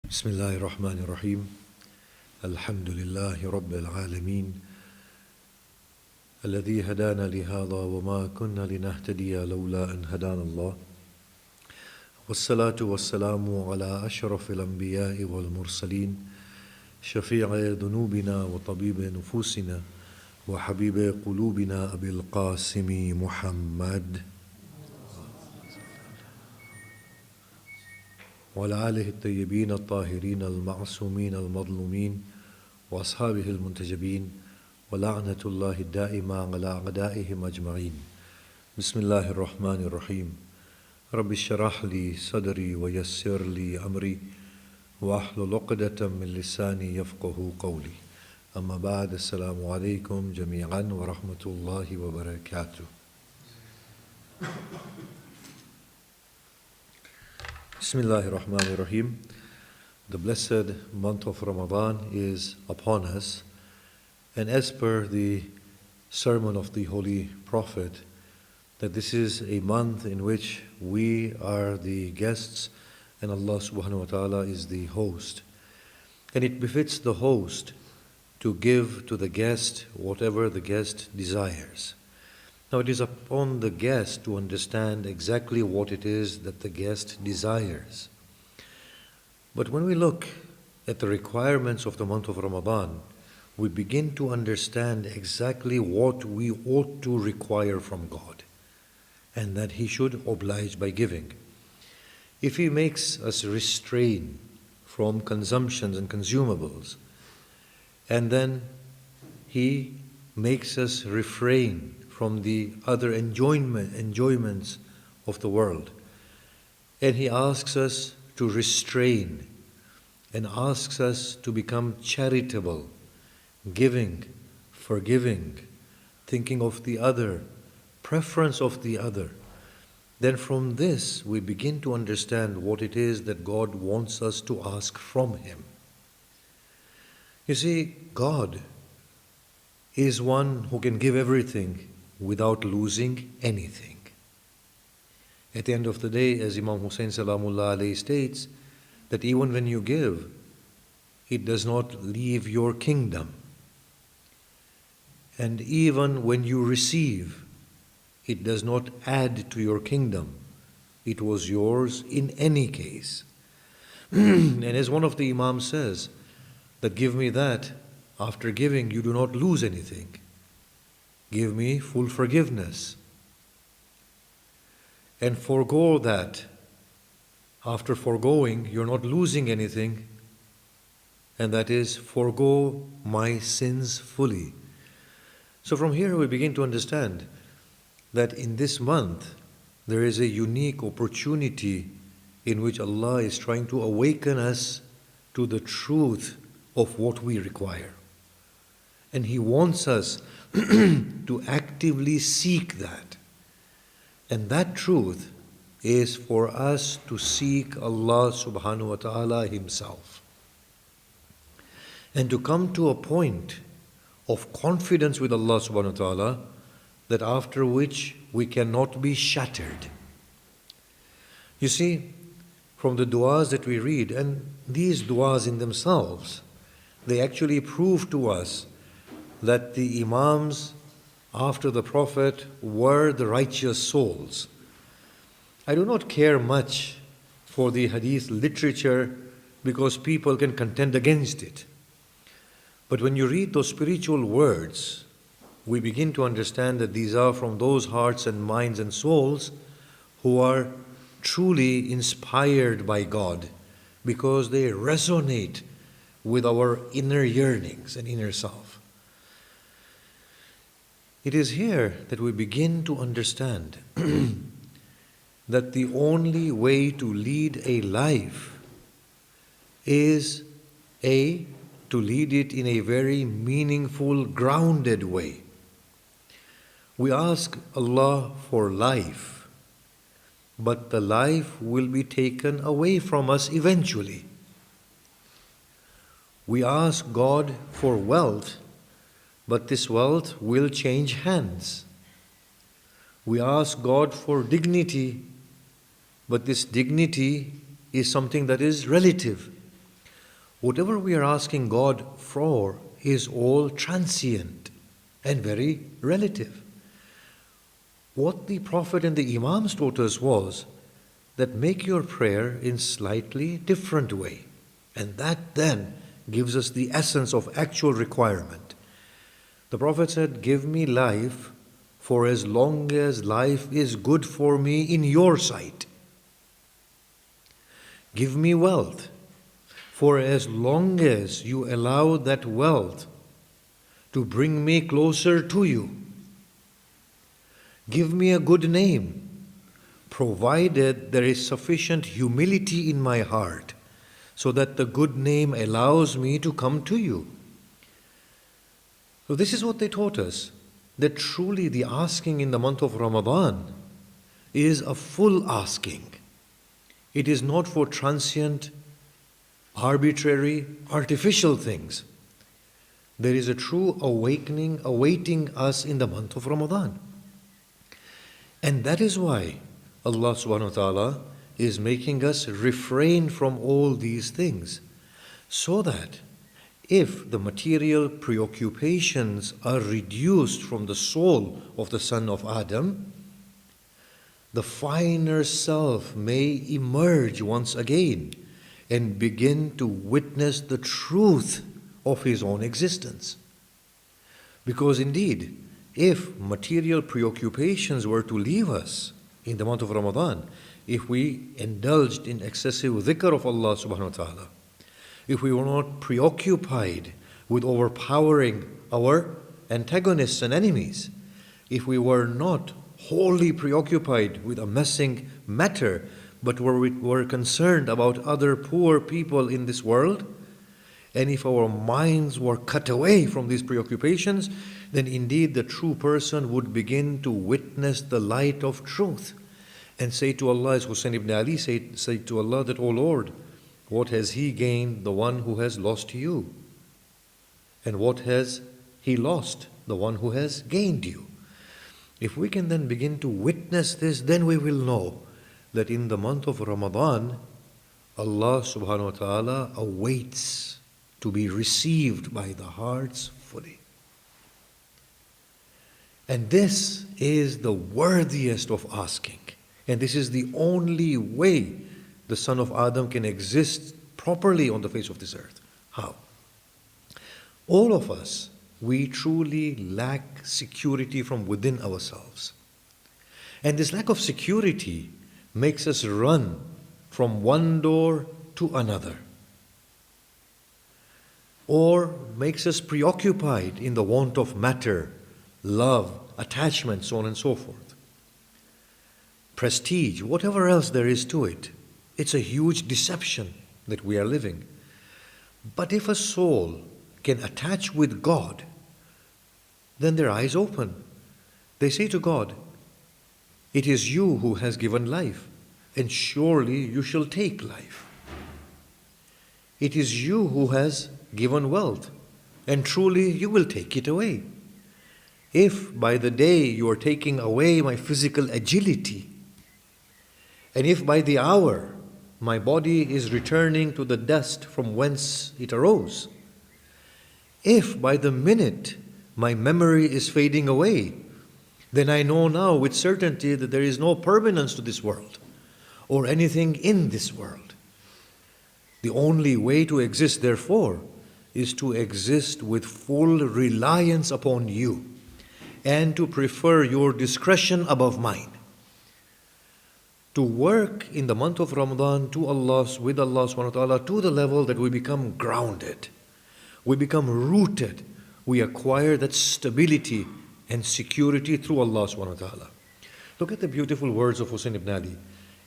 بسم الله الرحمن الرحيم الحمد لله رب العالمين الذي هدانا لهذا وما كنا لنهتدي لولا أن هدانا الله والصلاة والسلام على أشرف الأنبياء والمرسلين شفيع ذنوبنا وطبيب نفوسنا وحبيب قلوبنا أبي القاسم محمد وعلى آله الطيبين الطاهرين المعصومين المظلومين وأصحابه المنتجبين ولعنة الله الدائمة على أعدائهم أجمعين. بسم الله الرحمن الرحيم. رب اشرح لي صدري ويسر لي أمري واحلل عقدة من لساني يفقه قولي. أما بعد، السلام عليكم جميعا ورحمة الله وبركاته. Bismillahir Rahmanir Rahim. The blessed month of Ramadan is upon us, and as per the sermon of the Holy Prophet, that this is a month in which we are the guests and Allah subhanahu wa ta'ala is the host. And it befits the host to give to the guest whatever the guest desires. Now it is upon the guest to understand exactly what it is that the guest desires. But when we look at the requirements of the month of Ramadan, we begin to understand exactly what we ought to require from God, and that He should oblige by giving. If He makes us restrain from consumptions and consumables, and then He makes us refrain from the other enjoyments of the world, and He asks us to restrain and asks us to become charitable, giving, forgiving, thinking of the other, preference of the other, then from this we begin to understand what it is that God wants us to ask from Him. You see, God is one who can give everything without losing anything. At the end of the day, as Imam Hussein Salamullah alayhi states, that even when you give, it does not leave your kingdom. And even when you receive, it does not add to your kingdom. It was yours in any case. And as one of the Imams says, that give me that, after giving you do not lose anything. Give me full forgiveness. And forego that. After foregoing, you're not losing anything. And that is, forego my sins fully. So from here we begin to understand that in this month, there is a unique opportunity in which Allah is trying to awaken us to the truth of what we require. And He wants us to actively seek that. And that truth is for us to seek Allah subhanahu wa ta'ala Himself. And to come to a point of confidence with Allah subhanahu wa ta'ala, that after which we cannot be shattered. You see, from the du'as that we read, and these du'as in themselves, they actually prove to us that the Imams after the Prophet were the righteous souls. I do not care much for the hadith literature because people can contend against it. But when you read those spiritual words, we begin to understand that these are from those hearts and minds and souls who are truly inspired by God because they resonate with our inner yearnings and inner self. It is here that we begin to understand that the only way to lead a life is to lead it in a very meaningful, grounded way. We ask Allah for life, but the life will be taken away from us eventually. We ask God for wealth, but this wealth will change hands. We ask God for dignity, but this dignity is something that is relative. Whatever we are asking God for is all transient and very relative. What the Prophet and the Imams taught us was that make your prayer in slightly different way. And that then gives us the essence of actual requirement. The Prophet said, give me life for as long as life is good for me in your sight. Give me wealth for as long as you allow that wealth to bring me closer to you. Give me a good name, provided there is sufficient humility in my heart, so that the good name allows me to come to you. So this is what they taught us, that truly the asking in the month of Ramadan is a full asking. It is not for transient, arbitrary, artificial things. There is a true awakening awaiting us in the month of Ramadan. And that is why Allah subhanahu wa ta'ala is making us refrain from all these things, so that if the material preoccupations are reduced from the soul of the son of Adam, the finer self may emerge once again and begin to witness the truth of his own existence. Because indeed, if material preoccupations were to leave us in the month of Ramadan, if we indulged in excessive dhikr of Allah subhanahu wa ta'ala, if we were not preoccupied with overpowering our antagonists and enemies, if we were not wholly preoccupied with amassing matter, but were concerned about other poor people in this world, and if our minds were cut away from these preoccupations, then indeed the true person would begin to witness the light of truth and say to Allah, as Hussein ibn Ali say to Allah, that, O Lord, what has he gained, the one who has lost you? And what has he lost, the one who has gained you? If we can then begin to witness this, then we will know that in the month of Ramadan, Allah subhanahu wa ta'ala awaits to be received by the hearts fully. And this is the worthiest of asking. And this is the only way the son of Adam can exist properly on the face of this earth. How? All of us, we truly lack security from within ourselves. And this lack of security makes us run from one door to another, or makes us preoccupied in the want of matter, love, attachment, so on and so forth. Prestige, whatever else there is to it, it's a huge deception that we are living. But if a soul can attach with God, then their eyes open. They say to God, it is you who has given life, and surely you shall take life. It is you who has given wealth, and truly you will take it away. If by the day you are taking away my physical agility, and if by the hour my body is returning to the dust from whence it arose, if by the minute my memory is fading away, then I know now with certainty that there is no permanence to this world or anything in this world. The only way to exist, therefore, is to exist with full reliance upon you and to prefer your discretion above mine. To work in the month of Ramadan with Allah subhanahu wa ta'ala to the level that we become grounded, we become rooted, we acquire that stability and security through Allah subhanahu wa ta'ala. Look at the beautiful words of Hussein ibn Ali,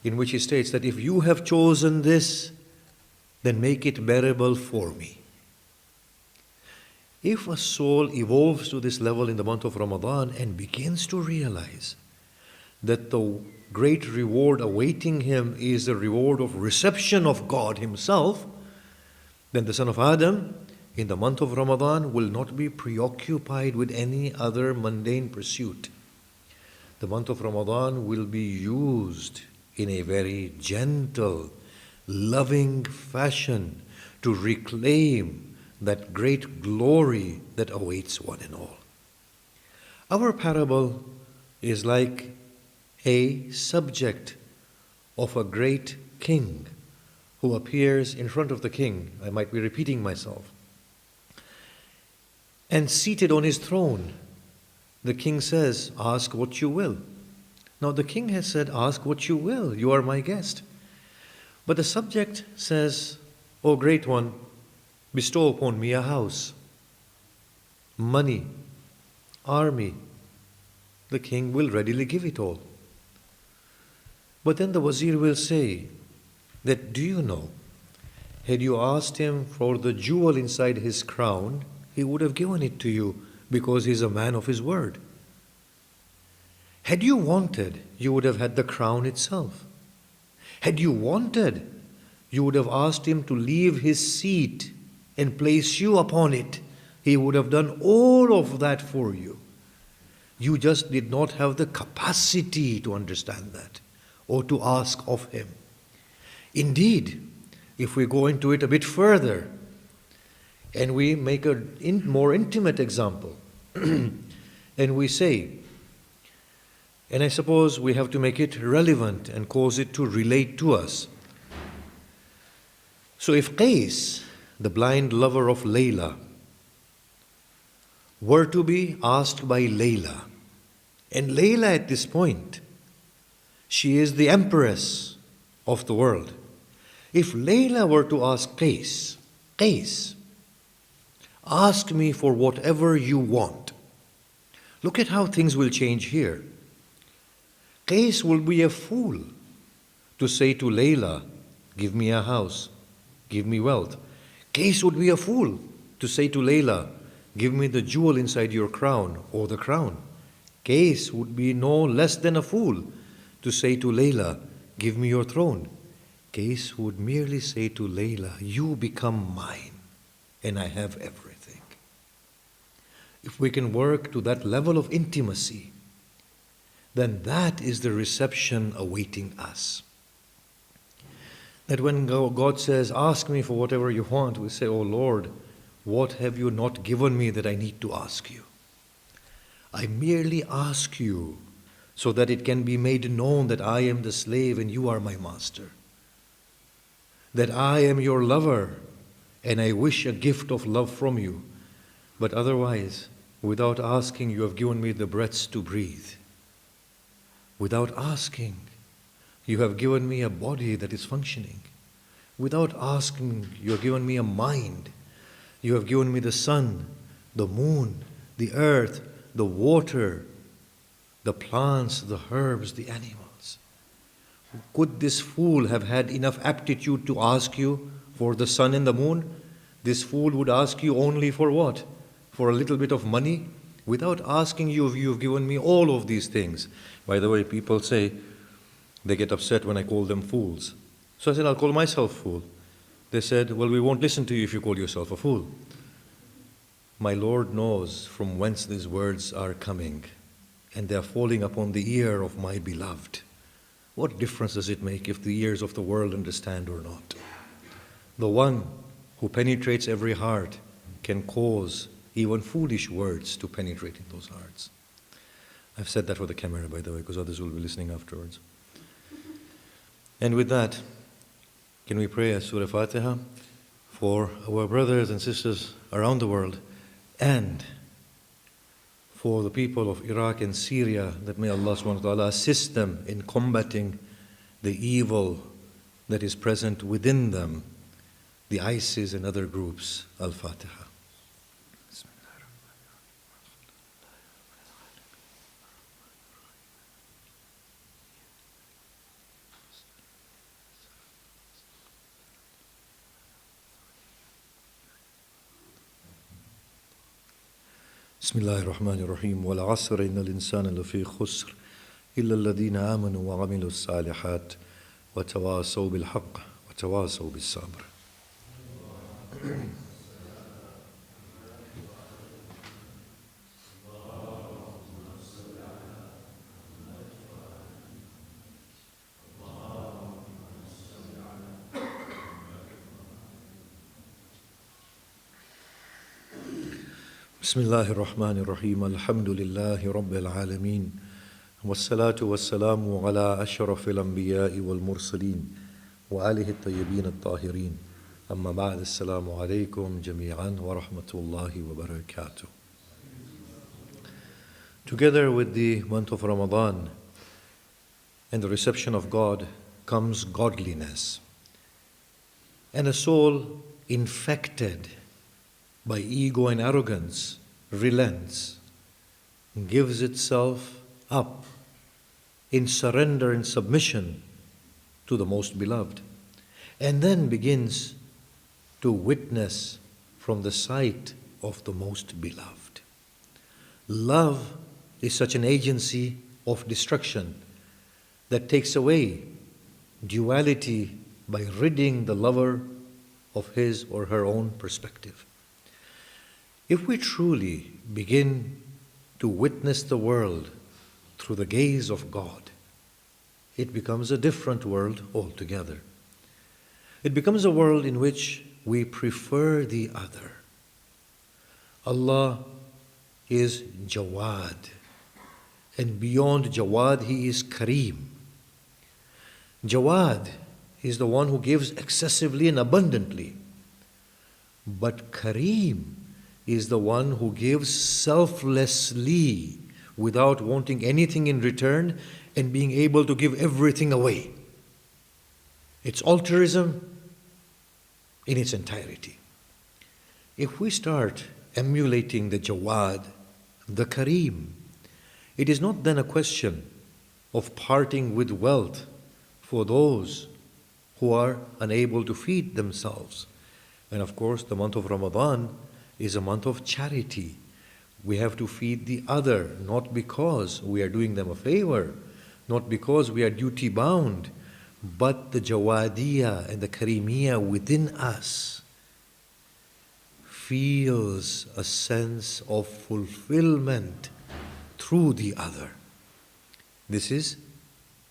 in which he states that if you have chosen this, then make it bearable for me. If a soul evolves to this level in the month of Ramadan and begins to realize that the great reward awaiting him is the reward of reception of God himself, then the son of Adam in the month of Ramadan will not be preoccupied with any other mundane pursuit. The month of Ramadan will be used in a very gentle, loving fashion to reclaim that great glory that awaits one and all. Our parable is like a subject of a great king who appears in front of the king. I might be repeating myself. And seated on his throne, the king says, ask what you will. Now the king has said, ask what you will, you are my guest. But the subject says, O great one, bestow upon me a house, money, army. The king will readily give it all. But then the wazir will say that, do you know, had you asked him for the jewel inside his crown, he would have given it to you because he's a man of his word. Had you wanted, you would have had the crown itself. Had you wanted, you would have asked him to leave his seat and place you upon it. He would have done all of that for you. You just did not have the capacity to understand that or to ask of him. Indeed, if we go into it a bit further and we make a more intimate example and we say, and I suppose we have to make it relevant and cause it to relate to us. So if Qais, the blind lover of Layla, were to be asked by Layla, and Layla at this point, she is the empress of the world. If Layla were to ask Qais, Qais, ask me for whatever you want. Look at how things will change here. Qais will be a fool to say to Layla, give me a house, give me wealth. Qais would be a fool to say to Layla, give me the jewel inside your crown or the crown. Qais would be no less than a fool to say to Layla, give me your throne. Qais would merely say to Layla, you become mine and I have everything. If we can work to that level of intimacy, then that is the reception awaiting us. That when God says, ask me for whatever you want, we say, oh Lord, what have you not given me that I need to ask you? I merely ask you so that it can be made known that I am the slave and you are my master. That I am your lover and I wish a gift of love from you. But otherwise, without asking, you have given me the breaths to breathe. Without asking, you have given me a body that is functioning. Without asking, you have given me a mind. You have given me the sun, the moon, the earth, the water, the plants, the herbs, the animals. Could this fool have had enough aptitude to ask you for the sun and the moon? This fool would ask you only for what? For a little bit of money? Without asking you if you have given me all of these things. By the way, people say they get upset when I call them fools. So I said, I'll call myself fool. They said, well, we won't listen to you if you call yourself a fool. My Lord knows from whence these words are coming, and they are falling upon the ear of my beloved. What difference does it make if the ears of the world understand or not? The one who penetrates every heart can cause even foolish words to penetrate in those hearts. I've said that for the camera, by the way, because others will be listening afterwards. And with that, can we pray a Surah Fatiha for our brothers and sisters around the world and for the people of Iraq and Syria, that may Allah subhanahu wa ta'ala assist them in combating the evil that is present within them, the ISIS and other groups. Al-Fatiha. بسم الله الرحمن الرحيم والعصر إن الإنسان لفي خسر إلا الذين آمنوا وعملوا الصالحات وتواصوا بالحق وتواصوا بالصبر. Bismillahir Rahmanir Rahim. Alhamdulillahi Rabbil Alameen. Wassalatu wassalamu ala ashrafil anbiya'i wal mursaleen wa alihi at-tayyibin at-tahirin. Amma ba'd, assalamu alaykum jami'an wa rahmatullahi wa barakatuh. Together with the month of Ramadan and the reception of God comes godliness. And a soul infected by ego and arrogance relents, gives itself up in surrender and submission to the Most Beloved, and then begins to witness from the sight of the Most Beloved. Love is such an agency of destruction that takes away duality by ridding the lover of his or her own perspective. If we truly begin to witness the world through the gaze of God, it becomes a different world altogether. It becomes a world in which we prefer the other. Allah is Jawad, and beyond Jawad, He is Kareem. Jawad is the one who gives excessively and abundantly, but Kareem is the one who gives selflessly without wanting anything in return and being able to give everything away. It's altruism in its entirety. If we start emulating the Jawad, the Kareem, it is not then a question of parting with wealth for those who are unable to feed themselves. And of course, the month of Ramadan is a month of charity. We have to feed the other, not because we are doing them a favor, not because we are duty bound, but the Jawadiyah and the Kareemiyah within us feels a sense of fulfillment through the other. This is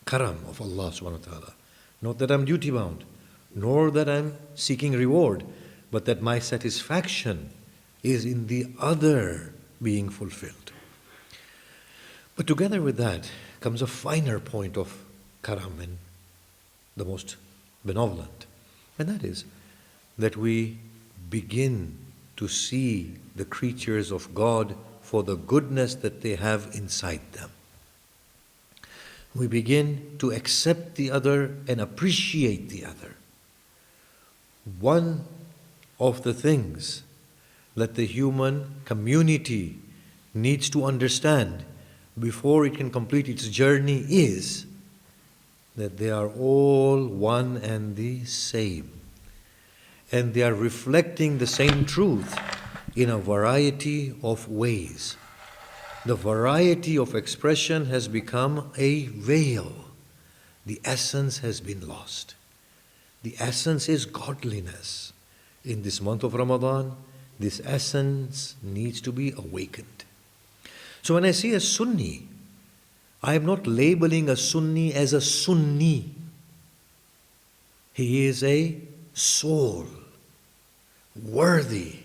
karam of Allah subhanahu wa ta'ala. Not that I'm duty bound, nor that I'm seeking reward, but that my satisfaction is in the other being fulfilled. But together with that comes a finer point of karam and the most benevolent, and that is that we begin to see the creatures of God for the goodness that they have inside them. We begin to accept the other and appreciate the other. One of the things that the human community needs to understand before it can complete its journey is that they are all one and the same. And they are reflecting the same truth in a variety of ways. The variety of expression has become a veil. The essence has been lost. The essence is godliness. In this month of Ramadan, this essence needs to be awakened. So when I see a Sunni, I am not labeling a Sunni as a Sunni. He is a soul worthy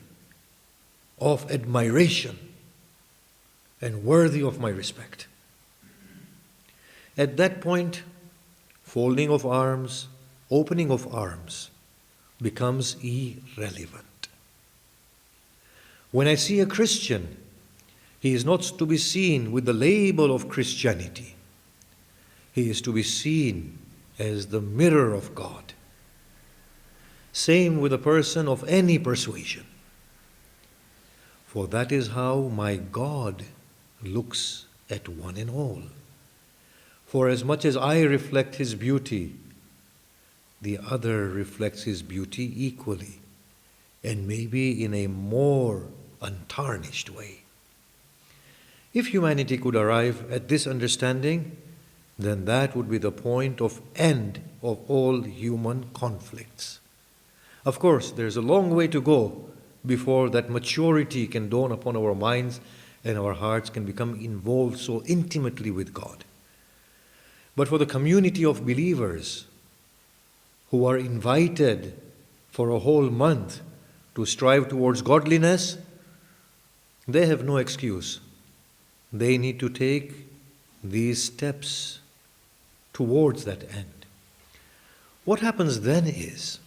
of admiration and worthy of my respect. At that point, folding of arms, opening of arms becomes irrelevant. When I see a Christian, he is not to be seen with the label of Christianity. He is to be seen as the mirror of God. Same with a person of any persuasion. For that is how my God looks at one and all. For as much as I reflect His beauty, the other reflects His beauty equally, and maybe in a more untarnished way. If humanity could arrive at this understanding, then that would be the point of end of all human conflicts. Of course, there's a long way to go before that maturity can dawn upon our minds and our hearts can become involved so intimately with God. But for the community of believers who are invited for a whole month to strive towards godliness, they have no excuse. They need to take these steps towards that end. What happens then is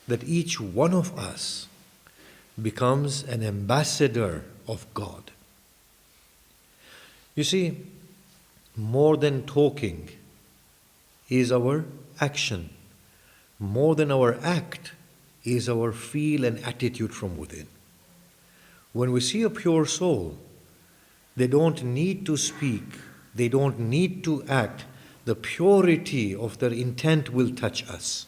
that each one of us becomes an ambassador of God. You see, more than talking is our action. More than our act is our feel and attitude from within. When we see a pure soul, they don't need to speak, they don't need to act. The purity of their intent will touch us.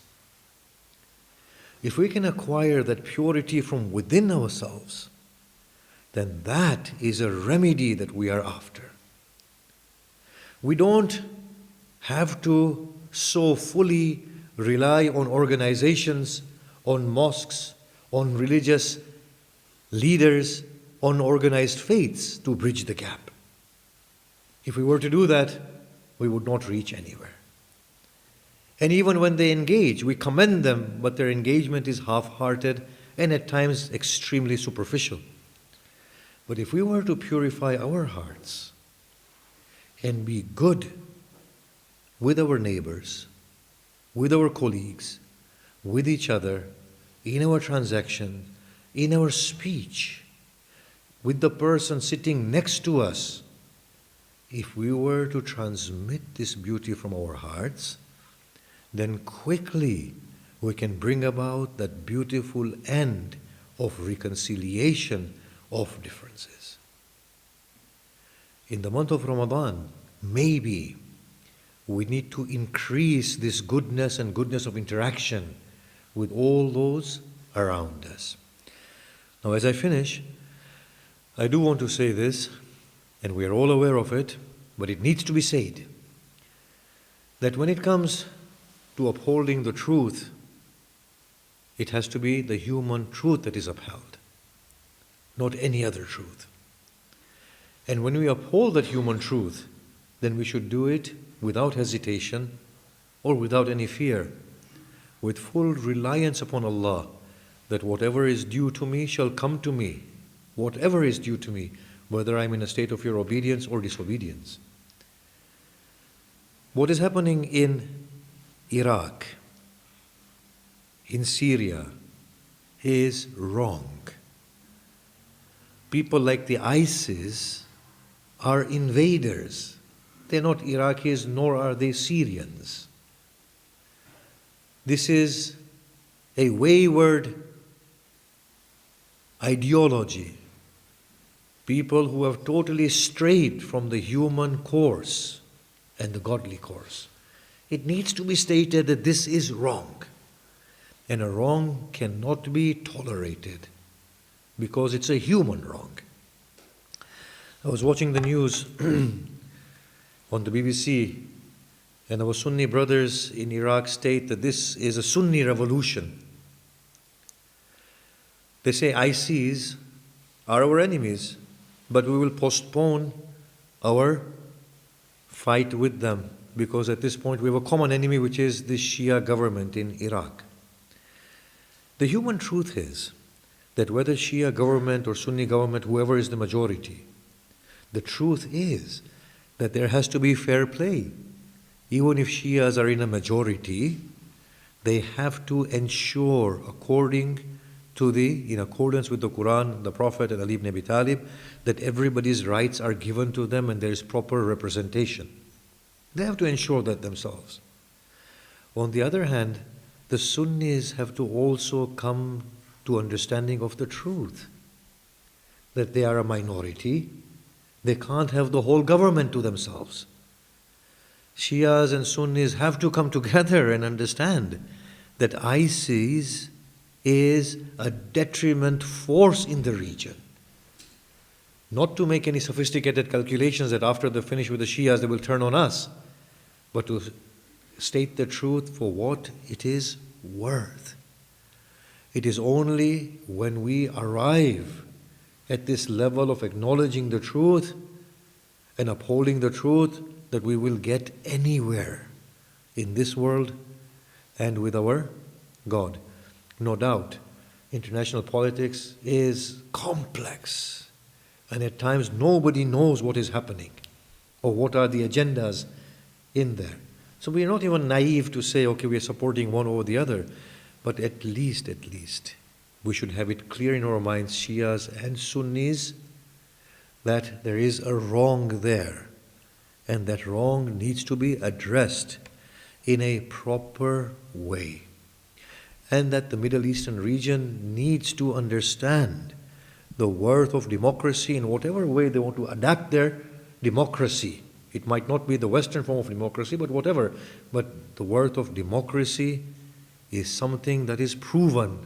If we can acquire that purity from within ourselves, then that is a remedy that we are after. We don't have to so fully rely on organizations, on mosques, on religious leaders, on organized faiths to bridge the gap. If we were to do that, we would not reach anywhere. And even when they engage, we commend them, but their engagement is half-hearted and at times extremely superficial. But if we were to purify our hearts and be good with our neighbors, with our colleagues, with each other, in our transaction, in our speech, with the person sitting next to us, if we were to transmit this beauty from our hearts, then quickly we can bring about that beautiful end of reconciliation of differences. In the month of Ramadan, maybe we need to increase this goodness and goodness of interaction with all those around us. Now, as I finish, I do want to say this, and we are all aware of it, but it needs to be said, that when it comes to upholding the truth, it has to be the human truth that is upheld, not any other truth. And when we uphold that human truth, then we should do it without hesitation or without any fear, with full reliance upon Allah, that whatever is due to me shall come to me, whatever is due to me, whether I'm in a state of your obedience or disobedience. What is happening in Iraq, in Syria, is wrong. People like the ISIS are invaders. They're not Iraqis, nor are they Syrians. This is a wayward ideology. People who have totally strayed from the human course and the godly course. It needs to be stated that this is wrong. And a wrong cannot be tolerated because it's a human wrong. I was watching the news on the BBC, and our Sunni brothers in Iraq state that this is a Sunni revolution. They say ISIS are our enemies, but we will postpone our fight with them because at this point we have a common enemy, which is the Shia government in Iraq. The human truth is that whether Shia government or Sunni government, whoever is the majority, the truth is that there has to be fair play. Even if Shias are in a majority, they have to ensure, in accordance with the Quran, the Prophet, and Ali ibn Abi Talib, that everybody's rights are given to them and there is proper representation. They have to ensure that themselves. On the other hand, the Sunnis have to also come to understanding of the truth, that they are a minority. They can't have the whole government to themselves. Shias and Sunnis have to come together and understand that ISIS is a detriment force in the region. Not to make any sophisticated calculations that after they finish with the Shias they will turn on us, but to state the truth for what it is worth. It is only when we arrive at this level of acknowledging the truth and upholding the truth that we will get anywhere in this world and with our God. No doubt, international politics is complex. And at times nobody knows what is happening or what are the agendas in there. So we are not even naive to say, okay, we are supporting one over the other, but at least, we should have it clear in our minds, Shias and Sunnis, that there is a wrong there, and that wrong needs to be addressed in a proper way. And that the Middle Eastern region needs to understand the worth of democracy in whatever way they want to adapt their democracy. It might not be the Western form of democracy, but whatever. But the worth of democracy is something that is proven.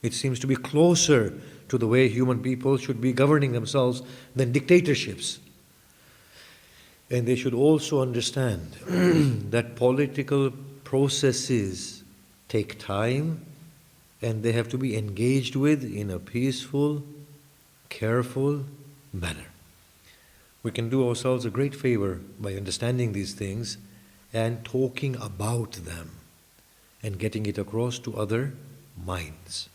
It seems to be closer to the way human people should be governing themselves than dictatorships. And they should also understand that political processes take time and they have to be engaged with in a peaceful, careful manner. We can do ourselves a great favor by understanding these things and talking about them and getting it across to other minds.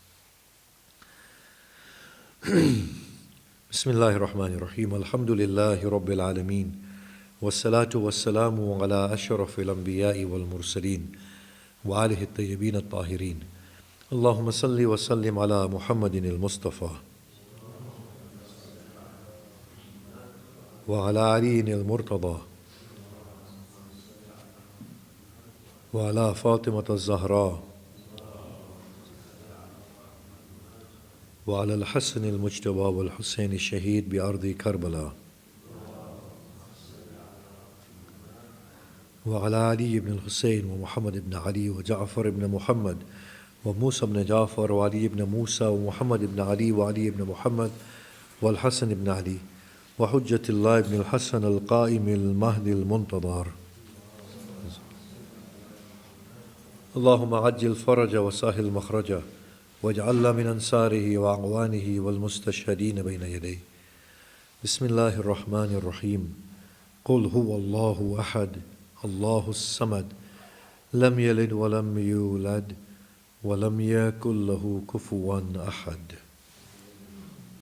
Bismillahir Rahmanir Rahim. Alhamdulillahi Rabbil Alameen. Wassalatu wassalamu ala ashrafil anbiya'i wal mursaleen wa alihi at-tayyibin at-tahirin. Allahumma salli wa sallim ala Muhammadin al-Mustafa wa ala aliyin al-Murtada wa ala Fatimat al-Zahra wa ala al-Hasan al-Mujtaba wal Hussein al-Shahid bi ardi Karbala وعلى علي بن الحسين ومحمد بن علي وجعفر بن محمد وموسى بن جعفر وعلي بن موسى ومحمد بن علي وعلي بن محمد والحسن بن علي وحجة الله بن الحسن القائم المهدي المنتظر. اللهم عجل فرج وسهل مخرجه واجعلنا من أنصاره وأعوانه والمستشهدين بين يديه. بسم الله الرحمن الرحيم. قل هو الله أحد الله الصمد لم يلد ولم يولد ولم يكن له كفوا أحد.